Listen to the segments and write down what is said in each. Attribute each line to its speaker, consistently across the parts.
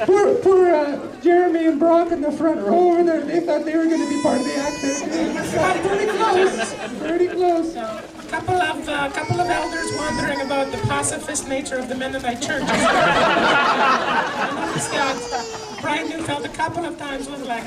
Speaker 1: Poor Jeremy and Brock in the front row over there. They thought they were going to be part of the act there. Pretty close. Pretty close.
Speaker 2: A couple of elders wondering about the pacifist nature of the Mennonite church. I noticed that Brian Neufeld a couple of times was like,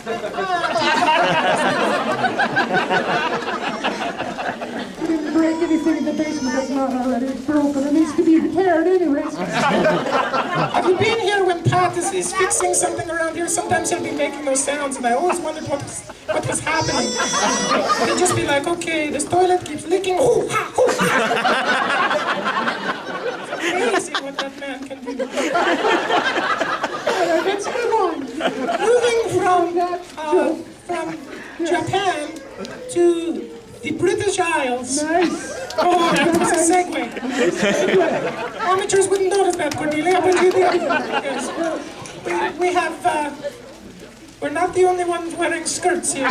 Speaker 1: We didn't break anything in the basement that's not already broken. It needs to be repaired anyways.
Speaker 2: have you been here when Pat is fixing something around here? Sometimes he'll be making those sounds, and I always wondered what was happening. He'll just be like, okay, this toilet keeps leaking. Ooh, ha, ooh, ha. It's crazy what that man can do.
Speaker 1: Let's move on.
Speaker 2: Moving from Japan to the British Isles.
Speaker 1: Nice.
Speaker 2: Oh, that was a segue. Amateurs wouldn't notice that, Cornelia, but you did. Yes. We have, we're not the only ones wearing skirts here.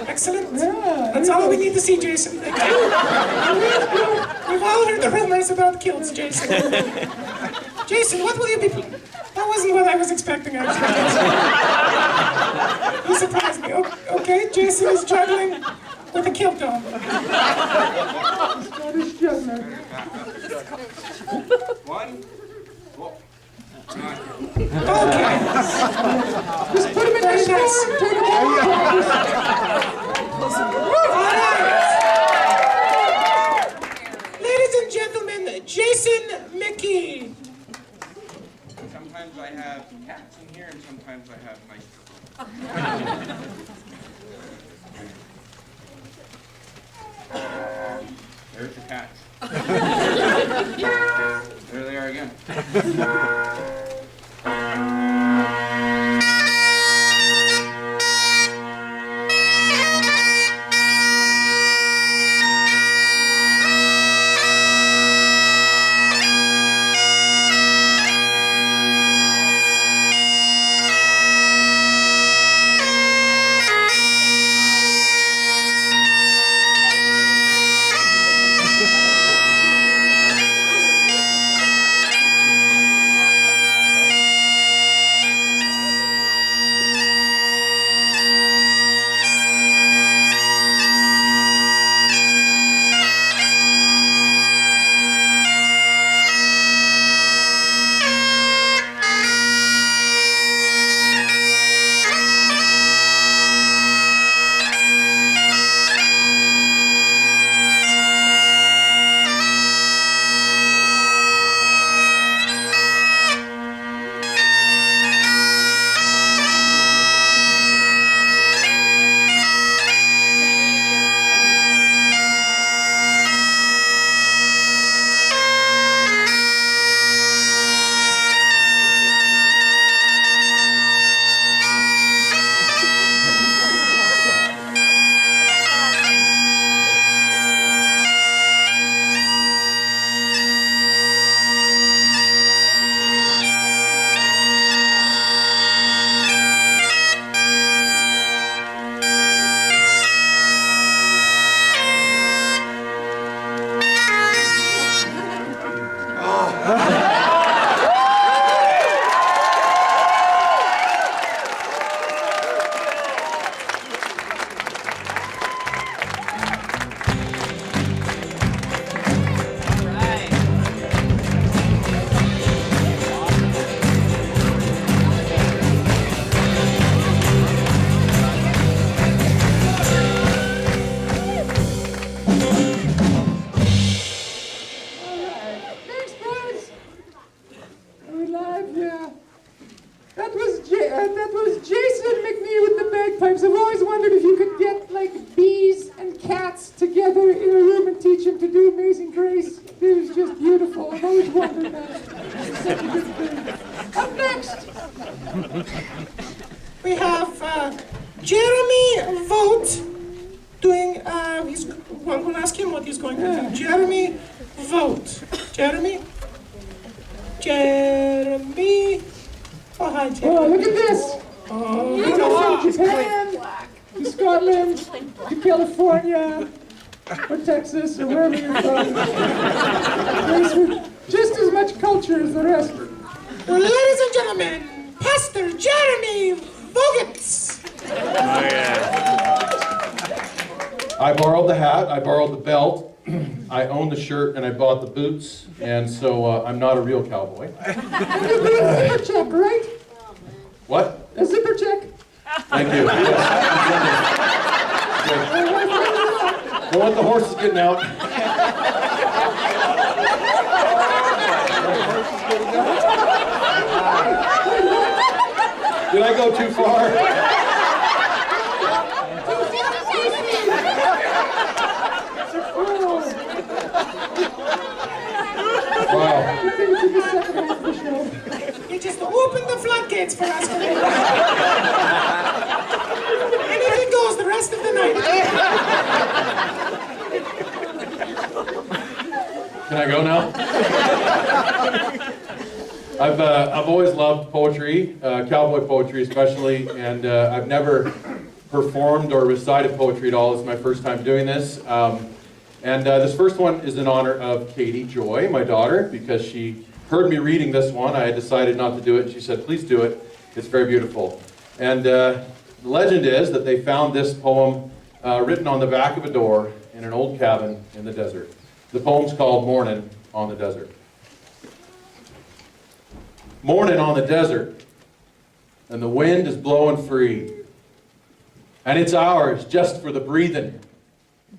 Speaker 2: Excellent.
Speaker 1: Yeah,
Speaker 2: that's all we need to see, Jason. Thank you. We've all heard the rumors about kilts, Jason. Jason, what will you be... That wasn't what I was expecting, actually. You surprised me. Okay, Jason is juggling with a kilt on.
Speaker 1: Scottish juggler.
Speaker 3: One.
Speaker 2: Okay.
Speaker 1: Just put him in the store. Take him out.
Speaker 2: All right. Ladies and gentlemen, Jason McKee.
Speaker 3: Sometimes I have cats in here, and sometimes I have mice. There's the cats. There they are again.
Speaker 1: That was Jason McKee with the bagpipes. I've always wondered if you could get like bees and cats together in a room and teach them to do Amazing Grace. It was just beautiful. I've always wondered that. It's such a good thing. Up next,
Speaker 2: we have Jeremy Vogt doing, we'll ask him what he's going to do. Jeremy Vogt. Jeremy? Oh, hi, Jeremy.
Speaker 1: oh, look at this.
Speaker 2: Oh,
Speaker 1: You go from Japan to Scotland to California or Texas or wherever you're from. Just as much the rest.
Speaker 2: Ladies and gentlemen, Pastor Jeremy Vogels.
Speaker 4: I borrowed the hat, I borrowed the belt, I own the shirt, and I bought the boots, and so I'm not a real cowboy.
Speaker 1: And you bring a zipper check, right?
Speaker 4: What?
Speaker 1: A zipper check.
Speaker 4: Thank you. Yes. Don't let the horses getting out. Did I go too far? Wow.
Speaker 2: You just opened the floodgates for us. And it goes the rest of the night.
Speaker 4: Can I go now? I've always loved poetry, cowboy poetry especially, and I've never performed or recited poetry at all. This is my first time doing this. This first one is in honor of Katie Joy, my daughter, because she heard me reading this one. I had decided not to do it. She said, please do it. It's very beautiful. And the legend is that they found this poem written on the back of a door in an old cabin in the desert. The poem's called Mornin' on the Desert. Morning on the desert, and the wind is blowing free. And it's ours just for the breathing.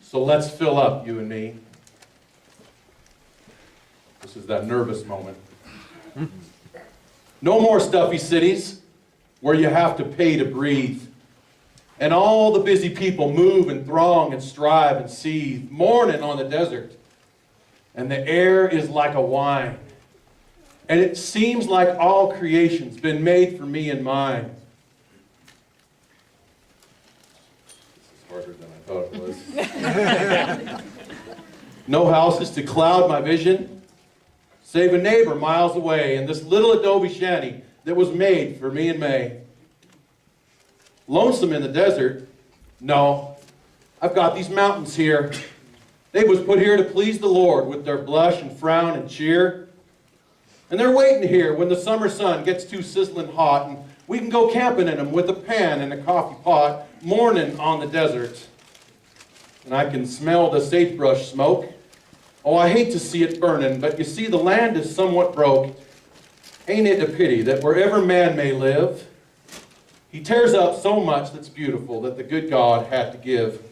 Speaker 4: So let's fill up, you and me. This is that nervous moment. No more stuffy cities where you have to pay to breathe. And all the busy people move and throng and strive and seethe. Morning on the desert. And the air is like a wine. And it seems like all creation's been made for me and mine. This is harder than I thought it was. No houses to cloud my vision, save a neighbor miles away in this little adobe shanty that was made for me and May. Lonesome in the desert? No, I've got these mountains here. They was put here to please the Lord with their blush and frown and cheer. And they're waiting here when the summer sun gets too sizzling hot, and we can go camping in them with a pan and a coffee pot, morning on the desert. And I can smell the sagebrush smoke. Oh, I hate to see it burning, but you see the land is somewhat broke. Ain't it a pity that wherever man may live, he tears up so much that's beautiful that the good God had to give.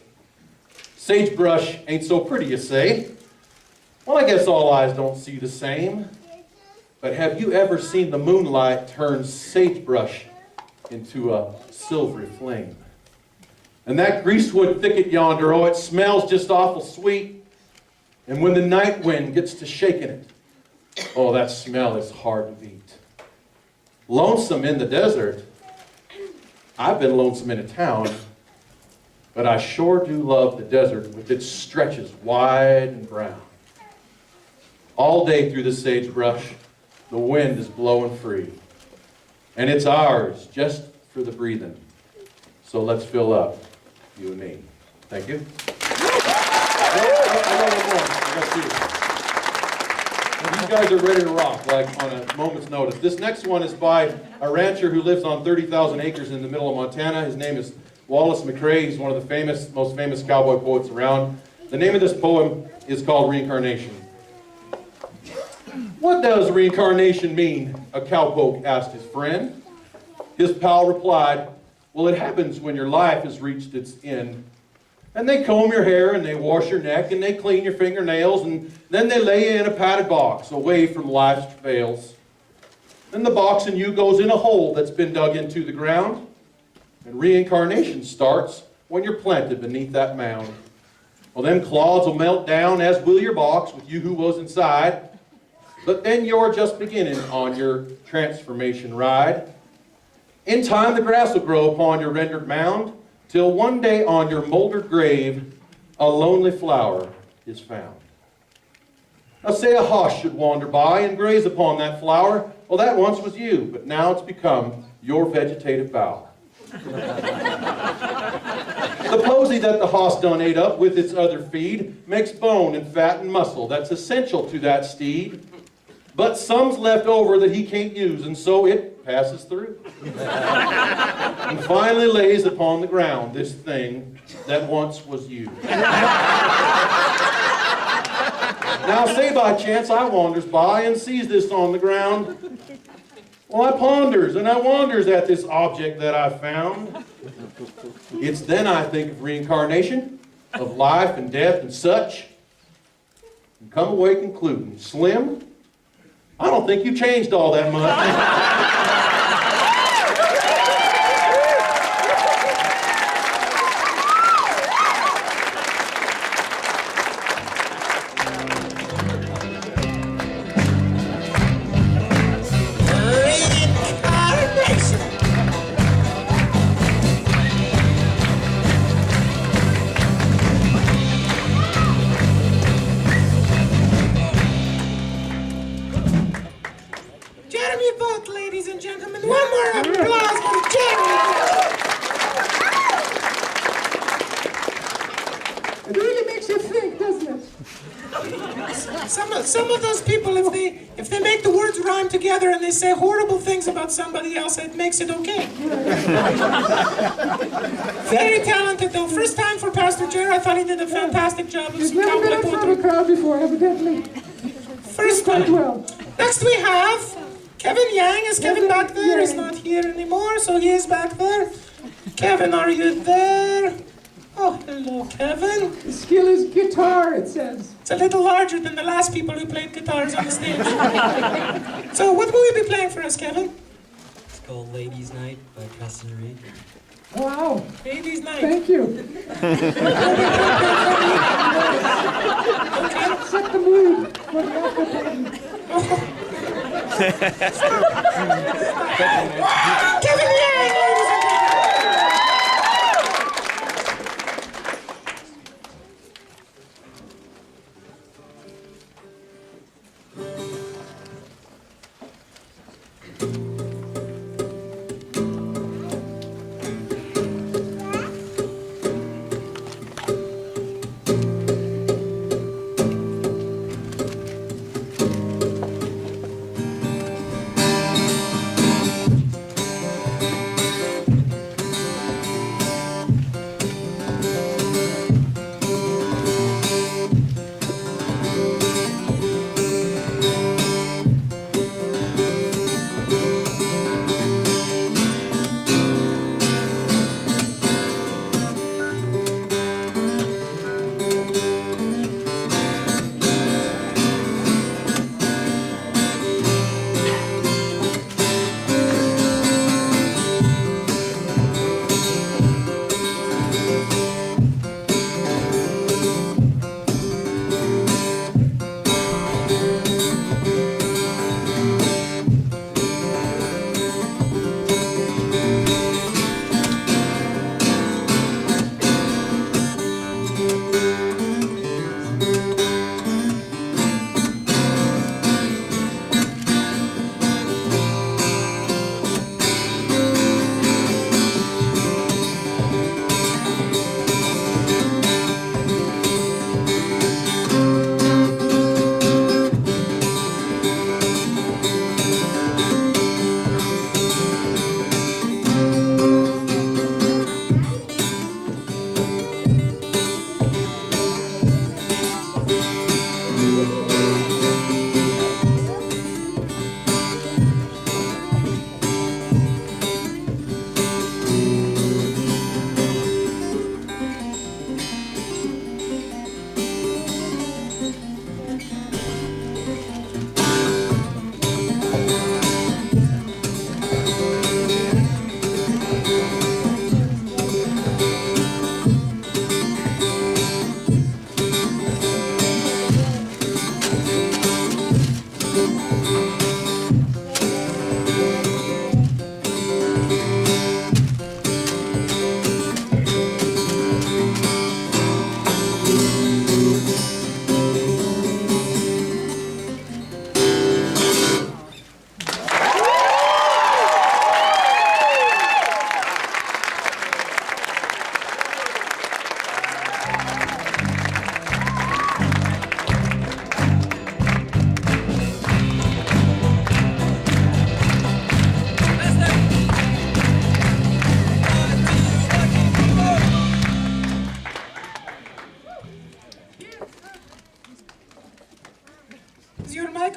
Speaker 4: Sagebrush ain't so pretty, you say? Well, I guess all eyes don't see the same. But have you ever seen the moonlight turn sagebrush into a silvery flame? And that greasewood thicket yonder, oh, it smells just awful sweet. And when the night wind gets to shaking it, oh, that smell is hard to beat. Lonesome in the desert. I've been lonesome in a town, but I sure do love the desert with its stretches wide and brown. All day through the sagebrush, the wind is blowing free. And it's ours just for the breathing. So let's fill up, you and me. Thank you. These guys are ready to rock, like on a moment's notice. This next one is by a rancher who lives on 30,000 acres in the middle of Montana. His name is Wallace McKee. He's one of the most famous cowboy poets around. The name of this poem is called Reincarnation. What does reincarnation mean? A cowpoke asked his friend. His pal replied, well, it happens when your life has reached its end. And they comb your hair, and they wash your neck, and they clean your fingernails, and then they lay you in a padded box away from life's travails. Then the box in you goes in a hole that's been dug into the ground, and reincarnation starts when you're planted beneath that mound. Well, them clods will melt down, as will your box with you who was inside. But then you're just beginning on your transformation ride. In time, the grass will grow upon your rendered mound, till one day on your moldered grave, a lonely flower is found. Now say a hoss should wander by and graze upon that flower. Well, that once was you, but now it's become your vegetative bower. The posy that the hoss done ate up with its other feed makes bone and fat and muscle that's essential to that steed. but some's left over that he can't use, and so it passes through. And finally lays upon the ground this thing that once was you. Now say by chance I wanders by and sees this on the ground. Well, I ponders and I wonders at this object that I found. It's then I think of reincarnation, of life and death and such, and come away concluding, Slim, I don't think you changed all that much.
Speaker 2: Jeremy Vogt, ladies and gentlemen. One more applause for Jeremy Vogt.
Speaker 1: It really makes you think, doesn't it?
Speaker 2: Some of those people, if they make the words rhyme together and they say horrible things about somebody else, it makes it okay. Very talented, though. First time for Pastor Jer. I thought he did a fantastic job.
Speaker 1: He's never been in front of a crowd before, evidently.
Speaker 2: First
Speaker 1: Quite
Speaker 2: time.
Speaker 1: well.
Speaker 2: Next we have Kevin Yang. Is Kevin back there? He's not here anymore, so he is back there. Kevin, are you there? Oh, hello, Kevin.
Speaker 1: His skill is guitar, it says.
Speaker 2: It's a little larger than the last people who played guitars on the stage. So what will you be playing for us, Kevin?
Speaker 5: It's called Ladies' Night by Preston Reed.
Speaker 1: Wow.
Speaker 2: Ladies' Night.
Speaker 1: Thank you. Set the mood for the after party.
Speaker 2: Kevin Yang, ladies and gentlemen.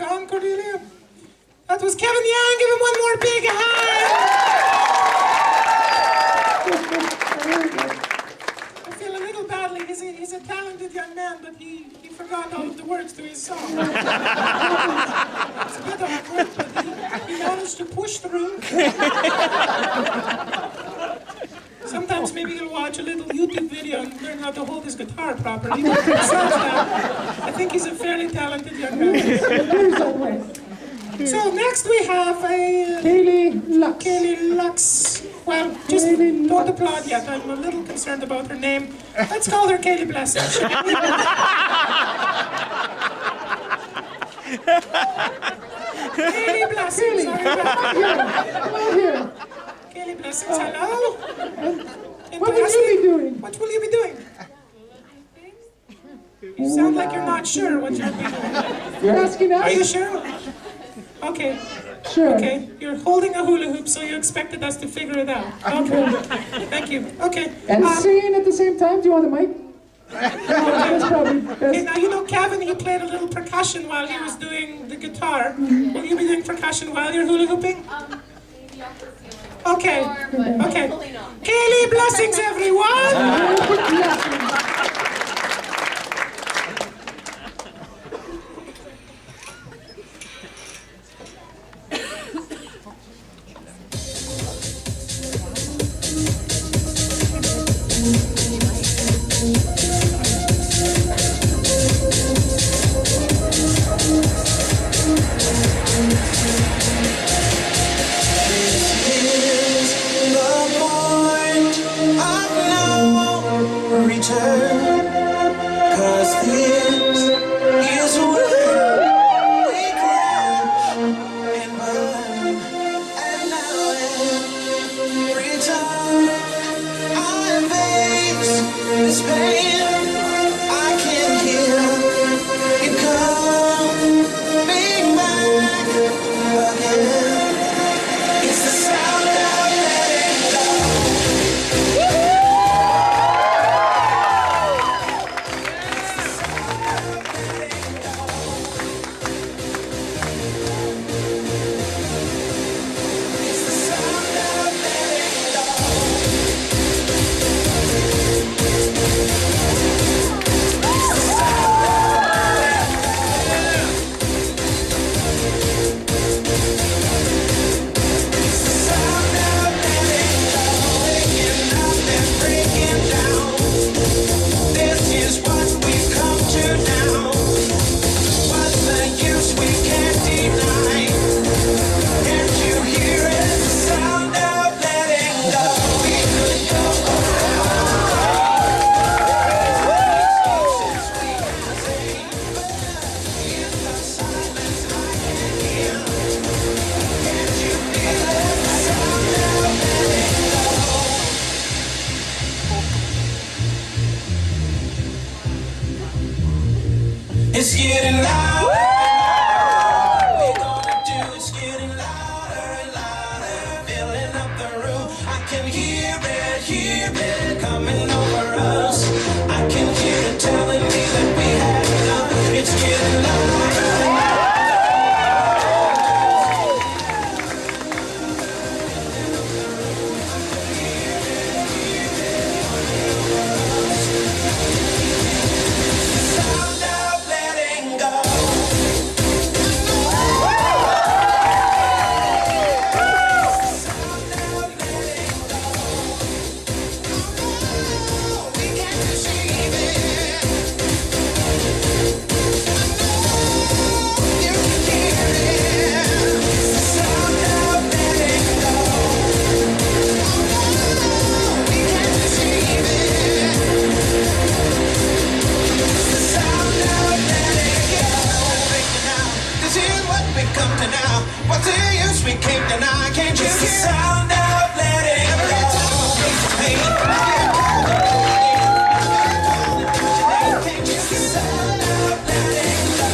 Speaker 2: on, Cordelia. That was Kevin Young. Give him one more big hand. I feel a little badly. He's a talented young man, but he forgot all of the words to his song. It's a bit awkward, but he managed to push through. Sometimes maybe he'll watch a little YouTube video and learn how to hold his guitar properly. But besides that, I think he's a fairly talented young man. So next we have a Kaylee Lux. Well, just don't applaud yet. I'm a little concerned about her name. Let's call her Kaylee Blessings. Kaylee Blessings.
Speaker 1: Hello here.
Speaker 2: Kaylee Blessings, hello.
Speaker 1: What will you be doing?
Speaker 2: What will you be doing? You sound like you're not sure what you'll be doing.
Speaker 1: You're asking us?
Speaker 2: Are you sure? Okay.
Speaker 1: Sure.
Speaker 2: Okay. You're holding a hula hoop, so you expected us to figure it out. Okay. Thank you. Okay.
Speaker 1: And singing at the same time? Do you want the mic? That's probably best.
Speaker 2: Okay, now you know Kevin, he played a little percussion while he was doing the guitar. Will you be doing percussion while you're hula hooping?
Speaker 6: Maybe off the ceiling.
Speaker 2: Okay. Okay.
Speaker 6: Hopefully not.
Speaker 2: Kaylee, blessings everyone!
Speaker 7: It's getting louder. What we gonna do? It's getting louder and louder, filling up the room. I can hear it coming over us. I can hear it telling me that we had enough. It's getting louder. What's the use we can't deny? Can't you hear the sound of letting go? Can't you hear the sound of letting go?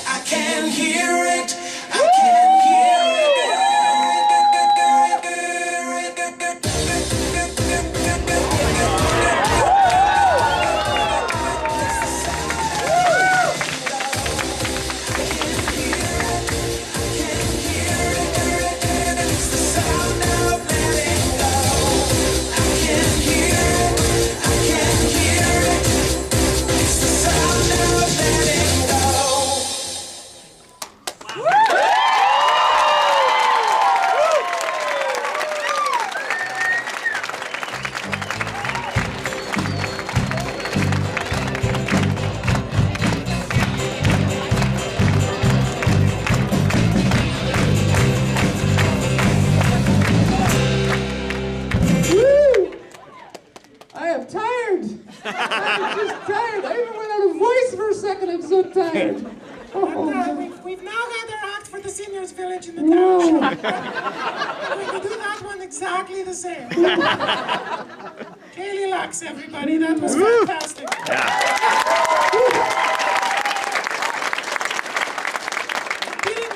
Speaker 7: I can hear it. I can hear it.
Speaker 1: Woo! I am tired. I'm just tired. I even went out of voice for a second. I'm so tired.
Speaker 2: We've now got our act for the seniors village in the
Speaker 1: Whoa.
Speaker 2: township. We will do that one exactly the same. Kaylee Lux, everybody. That was fantastic.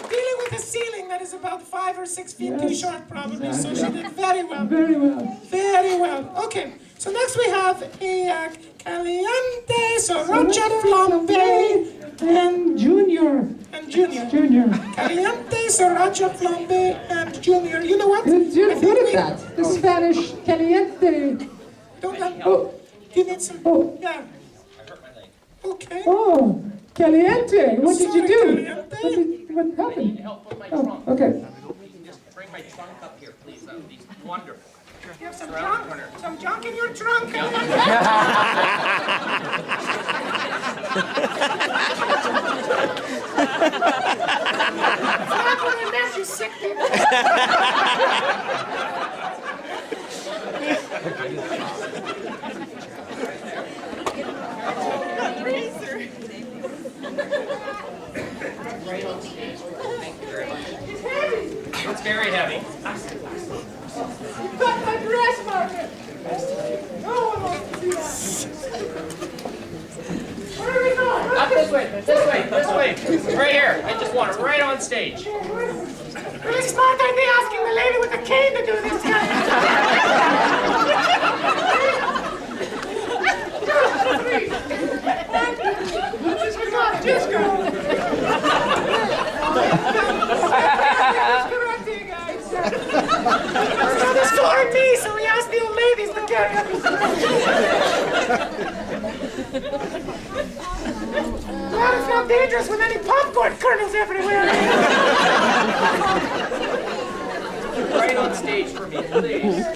Speaker 2: Dealing with a ceiling that is about 5 or 6 feet too short, probably. So she did very well.
Speaker 1: Very well.
Speaker 2: Very well. Okay, so next we have a Caliente, Sriracha Flambe,
Speaker 1: And Junior.
Speaker 2: and Junior.
Speaker 1: Junior.
Speaker 2: Caliente, Sriracha Flambe, and Junior. You know what?
Speaker 1: You're
Speaker 2: I think
Speaker 1: good
Speaker 2: we-
Speaker 1: at that. The Spanish caliente.
Speaker 2: Don't let,
Speaker 1: Oh,
Speaker 2: you need some.
Speaker 1: Oh.
Speaker 2: Yeah. Okay.
Speaker 1: oh, caliente. What did you do?
Speaker 2: Caliente.
Speaker 1: What happened?
Speaker 8: Help with my
Speaker 1: Oh,
Speaker 8: trunk.
Speaker 1: okay.
Speaker 8: You can just bring my trunk up here, please. That would be wonderful.
Speaker 2: You have some junk? Some junk in your trunk? That's what I meant, you sick people.
Speaker 8: It's very heavy.
Speaker 1: Got my dress market. No one wants to see that. Where are we going?
Speaker 8: Up this way. Right here. I just want it right on stage.
Speaker 2: Really smart idea asking the lady with the cane to do this, guys. Just go.
Speaker 1: Correcting, guys.
Speaker 2: So this for me, so we asked the old ladies to carry up. Glad it's not dangerous with any popcorn kernels everywhere.
Speaker 8: Right on stage for me, please.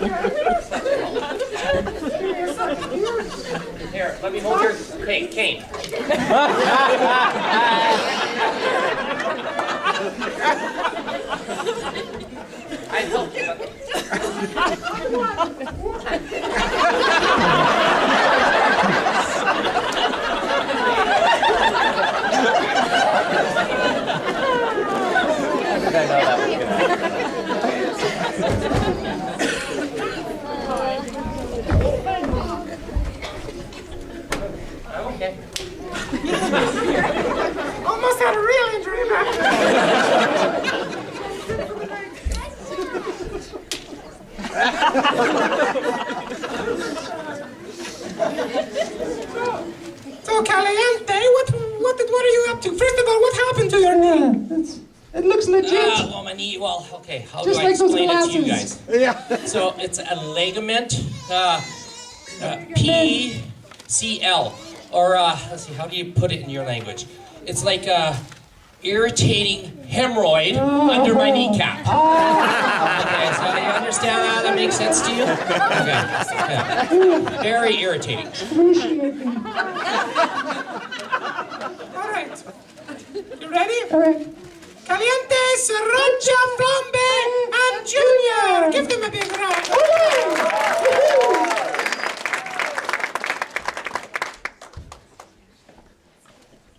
Speaker 8: Here, let me hold your cane. I help you. Okay.
Speaker 2: Almost had a real injury back there. So Caliente, what are you up to? First of all, what happened to your knee?
Speaker 1: It looks legit.
Speaker 8: Well, my knee, okay, how
Speaker 1: Just
Speaker 8: do I
Speaker 1: like those
Speaker 8: explain it to you
Speaker 1: glasses.
Speaker 8: guys? Yeah. So it's a ligament, PCL, or let's see, how do you put it in your language? It's like a irritating hemorrhoid under my kneecap. Okay, so you understand that? That makes sense to you? Okay. Yeah. Very irritating.
Speaker 1: Excruciating.
Speaker 2: All right. You ready?
Speaker 1: All right.
Speaker 2: Caliente, Sriracha, Flambe, and Junior. Give them a big round.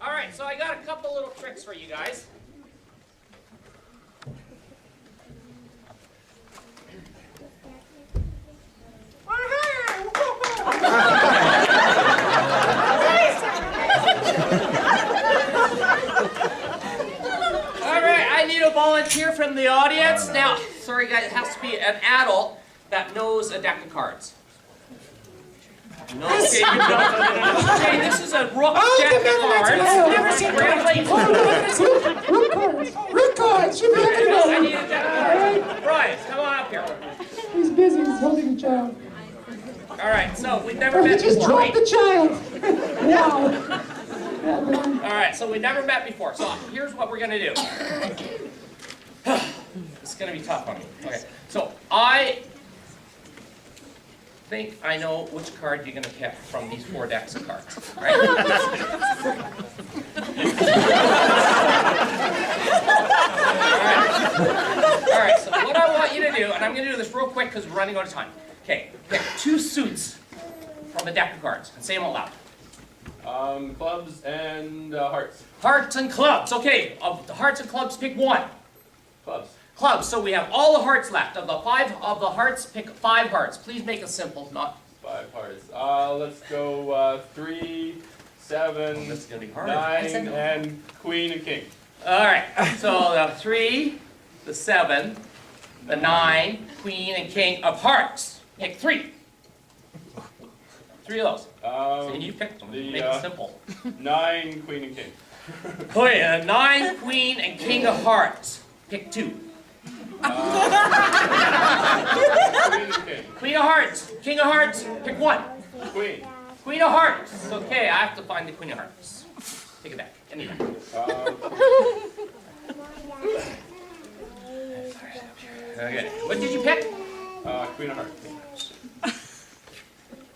Speaker 8: All right, so I got a couple little tricks for you guys. All right, I need a volunteer from the audience. Now, sorry guys, it has to be an adult that knows a deck of cards. No, okay, you don't. Okay, this is a rook deck of cards.
Speaker 2: Never seen
Speaker 1: Root cards. Root cards. Should be looking at
Speaker 8: I
Speaker 1: him.
Speaker 8: need a deck of cards. Brian, come on up here.
Speaker 1: He's busy. He's holding a child.
Speaker 8: All right, so we've never
Speaker 1: Oh, he
Speaker 8: met
Speaker 1: just
Speaker 8: before, right?
Speaker 1: dropped the child. Wow.
Speaker 8: All right, so we never met before. So here's what we're gonna do. It's gonna be tough on me. Okay, so I think I know which card you're gonna pick from these 4 decks of cards, right? All right, so what I want you to do, and I'm gonna do this real quick because we're running out of time. Okay, pick 2 suits from the deck of cards and say them out loud.
Speaker 9: Clubs and hearts.
Speaker 8: Hearts and clubs. Okay, of the hearts and clubs, pick 1.
Speaker 9: Clubs.
Speaker 8: Clubs. So we have all the hearts left. Of the 5 of the hearts, pick 5 hearts. Please make it simple, not.
Speaker 9: 5 hearts. Let's go 3, 7,
Speaker 8: This is gonna be hard.
Speaker 9: 9, and queen and king.
Speaker 8: All right. So the 3, the 7, the 9, queen, and king of hearts. Pick 3. 3 of those. So you pick them. Make it simple.
Speaker 9: 9, queen and king.
Speaker 8: Okay, 9, queen, and king of hearts. Pick 2.
Speaker 9: Queen and king.
Speaker 8: Queen of hearts. King of hearts. Pick 1.
Speaker 9: Queen.
Speaker 8: Queen of hearts. Okay, I have to find the queen of hearts. Take it back. Anything. Okay. What did you pick?
Speaker 9: Queen of hearts.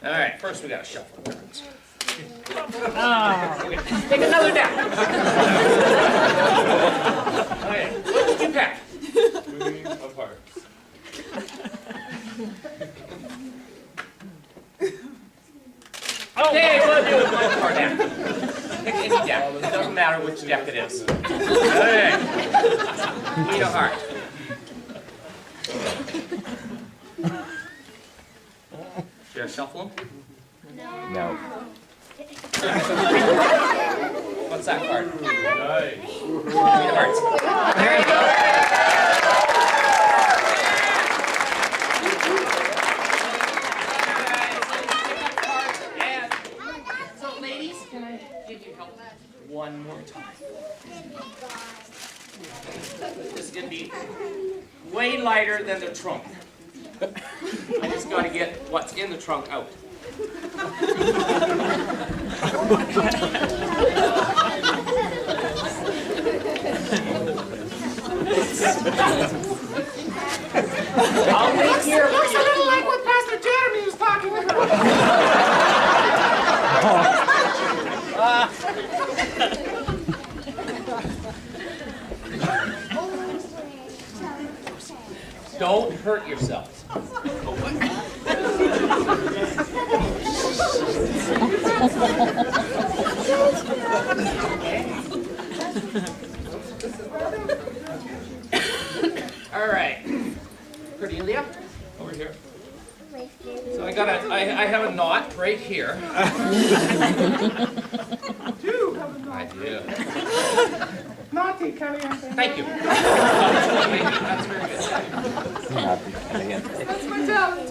Speaker 8: All right. First, we gotta shuffle the cards. Okay. Take another deck. Okay. What did you pick?
Speaker 9: Queen of hearts.
Speaker 8: Okay, we'll do one more deck. Pick any deck. It doesn't matter which deck it is. Okay. Queen of hearts. Should I shuffle them?
Speaker 10: No.
Speaker 8: What's that card?
Speaker 9: Nice.
Speaker 8: Queen of hearts. There you go. So, ladies, can I give you help one more time? This is going to be way lighter than the trunk. I just got to get what's in the trunk out. I'll wait here for
Speaker 2: Looks a
Speaker 8: you.
Speaker 2: little like what Pastor Jeremy was talking about.
Speaker 8: Don't hurt yourself. All right. Cordelia, over here. So I have a knot right here. I do.
Speaker 2: Naughty, Caliente.
Speaker 8: Thank you. That's very good.
Speaker 1: That's my talent.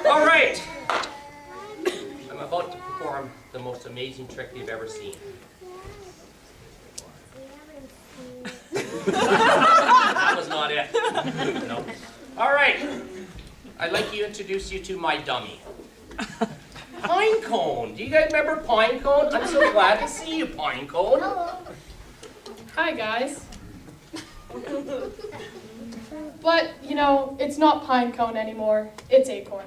Speaker 8: All right. I'm about to perform the most amazing trick you've ever seen. That was not it. No. All right. I'd like to introduce you to my dummy. Pinecone. Do you guys remember Pinecone? I'm so glad to see you, Pinecone.
Speaker 6: Hi, guys. But, you know, it's not Pinecone anymore. It's Acorn.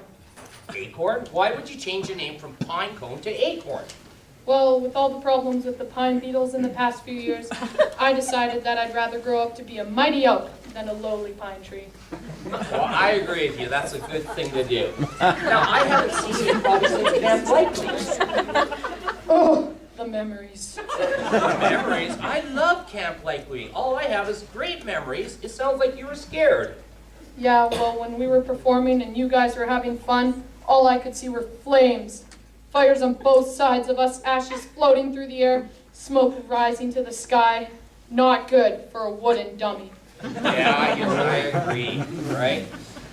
Speaker 8: Acorn? Why would you change your name from Pinecone to Acorn?
Speaker 6: Well, with all the problems with the pine beetles in the past few years, I decided that I'd rather grow up to be a mighty oak than a lowly pine tree.
Speaker 8: Well, I agree with you. That's a good thing to do. Now, I haven't seen you probably since Camp Likely.
Speaker 6: Oh, the memories.
Speaker 8: Memories? I love Camp Likely. All I have is great memories. It sounds like you were scared.
Speaker 6: Yeah, well, when we were performing and you guys were having fun, all I could see were flames. Fires on both sides of us, ashes floating through the air, smoke rising to the sky. Not good for a wooden dummy.
Speaker 8: Yeah, I guess I agree, right?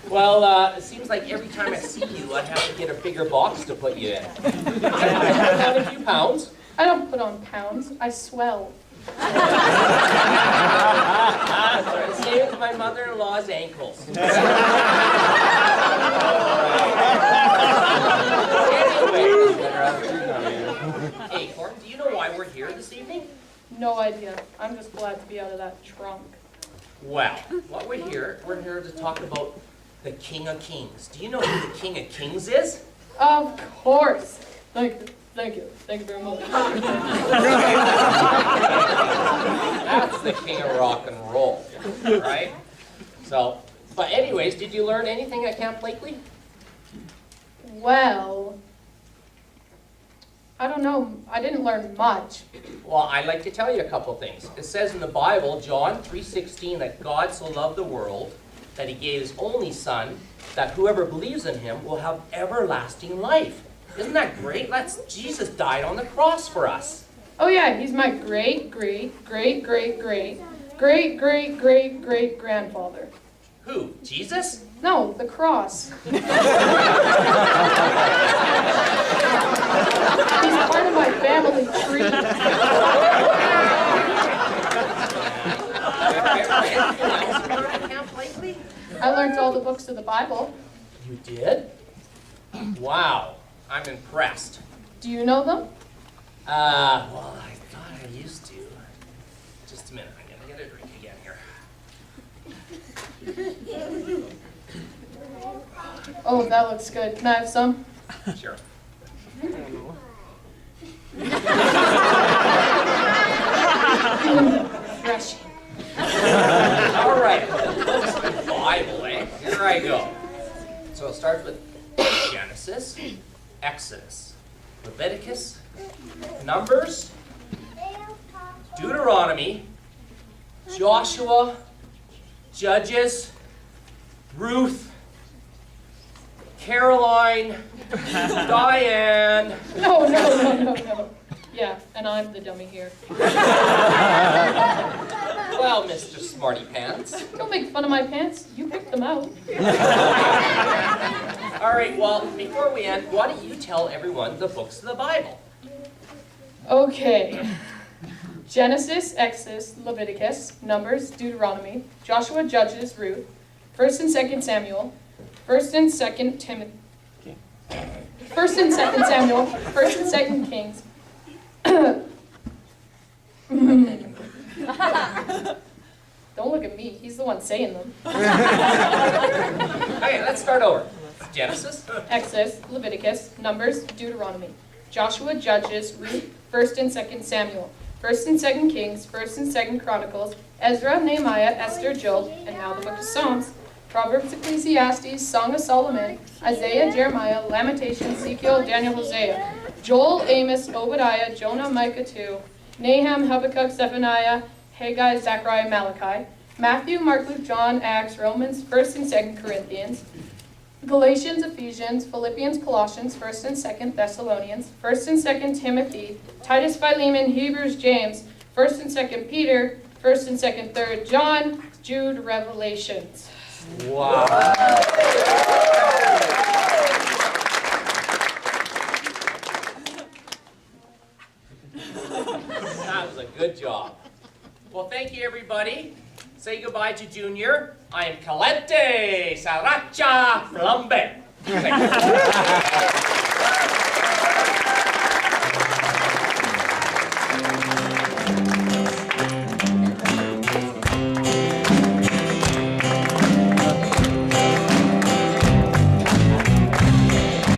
Speaker 8: Well, it seems like every time I see you, I have to get a bigger box to put you in. I put on a few pounds.
Speaker 6: I don't put on pounds, I swell.
Speaker 8: Saved my mother-in-law's ankles. Acorn, do you know why we're here this evening?
Speaker 6: No idea. I'm just glad to be out of that trunk.
Speaker 8: Well, what we're here to talk about the King of Kings. Do you know who the King of Kings is?
Speaker 6: Of course. Thank you. Thank you very much.
Speaker 8: That's the King of Rock and Roll, right? So, but anyways, did you learn anything at Camp Blakely?
Speaker 6: Well, I don't know. I didn't learn much.
Speaker 8: Well, I'd like to tell you a couple things. It says in the Bible, John 3:16, that God so loved the world that he gave his only son, that whoever believes in him will have everlasting life. Isn't that great? Jesus died on the cross for us.
Speaker 6: Oh yeah, he's my great grandfather.
Speaker 8: Who? Jesus?
Speaker 6: No, the cross. He's part of my family tree. I learned all the books of the Bible.
Speaker 8: You did? Wow, I'm impressed.
Speaker 6: Do you know them?
Speaker 8: Well, I thought I used to. Just a minute, I'm gonna get a drink again here.
Speaker 6: Oh, that looks good. Can I have some?
Speaker 8: Sure.
Speaker 6: Fresh.
Speaker 8: All right, the books of the Bible, eh? Here I go. So it starts with Genesis, Exodus, Leviticus, Numbers, Deuteronomy, Joshua, Judges, Ruth, Caroline, Diane.
Speaker 6: No. Yeah, and I'm the dummy here.
Speaker 8: Well, Mr. Smarty Pants.
Speaker 6: Don't make fun of my pants. You picked them out.
Speaker 8: All right, well, before we end, why don't you tell everyone the books of the Bible?
Speaker 6: Okay. Genesis, Exodus, Leviticus, Numbers, Deuteronomy, Joshua, Judges, Ruth, 1st and 2nd Samuel, 1st and 2nd Timothy, 1st and 2nd Samuel, 1st and 2nd Kings. Don't look at me. He's the one saying them.
Speaker 8: Okay, let's start over. Genesis,
Speaker 6: Exodus, Leviticus, Numbers, Deuteronomy, Joshua, Judges, Ruth, 1st and 2nd Samuel, 1st and 2nd Kings, 1st and 2nd Chronicles, Ezra, Nehemiah, Esther, Job, and now the book of Psalms, Proverbs, Ecclesiastes, Song of Solomon, Isaiah, Jeremiah, Lamentations, Ezekiel, Daniel, Hosea, Joel, Amos, Obadiah, Jonah, Micah 2, Nahum, Habakkuk, Zephaniah, Haggai, Zechariah, Malachi, Matthew, Mark, Luke, John, Acts, Romans, 1st and 2nd Corinthians, Galatians, Ephesians, Philippians, Colossians, 1st and 2nd Thessalonians, 1st and 2nd Timothy, Titus, Philemon, Hebrews, James, 1st and 2nd Peter, 1st and 2nd, 3rd John, Jude, Revelations.
Speaker 8: wow. That was a good job. Well, thank you, everybody. Say goodbye to Junior. I am Caliente, Sriracha, Flambe.